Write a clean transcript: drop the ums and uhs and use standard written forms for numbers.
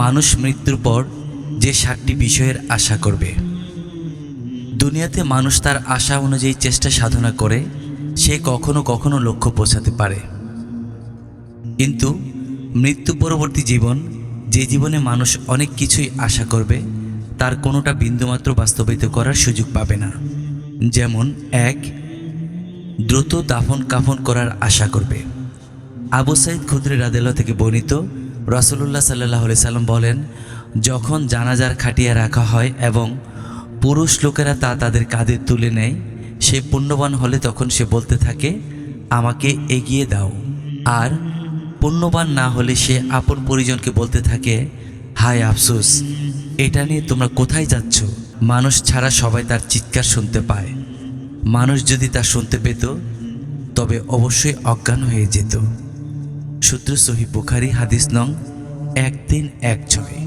মানুষ মৃত্যুর পর যে 7টি বিষয়ের আশা করবে। দুনিয়াতে মানুষ তার আশা অনুযায়ী চেষ্টা সাধনা করে সে কখনো কখনো লক্ষ্য পৌঁছাতে পারে, কিন্তু মৃত্যু পরবর্তী জীবন, যে জীবনে মানুষ অনেক কিছুই আশা করবে, তার কোনোটা বিন্দুমাত্র বাস্তবায়িত করার সুযোগ পাবে না। যেমন 1, দ্রুত দাফন কাফন করার আশা করবে। আবু সাঈদ খুদরি রাদিয়াল্লাহু থেকে বর্ণিত, রাসূলুল্লাহ সাল্লাল্লাহু আলাইহি সাল্লাম বলেন, যখন জানাজার খাটিয়া রাখা হয় এবং পুরুষ লোকেরা তা তাদের কাঁধে তুলে নেয়, সে পুণ্যবান হলে তখন সে বলতে থাকে, আমাকে এগিয়ে দাও। আর পুণ্যবান না হলে সে আপন পরিজনকে বলতে থাকে, হায় আফসোস, এটা নিয়ে তোমরা কোথায় যাচ্ছ? মানুষ ছাড়া সবাই তার চিৎকার শুনতে পায়। মানুষ যদি তা শুনতে পেত তবে অবশ্যই অজ্ঞান হয়ে যেত। সূত্র সহিহ বুখারী, হাদিস নং 1316।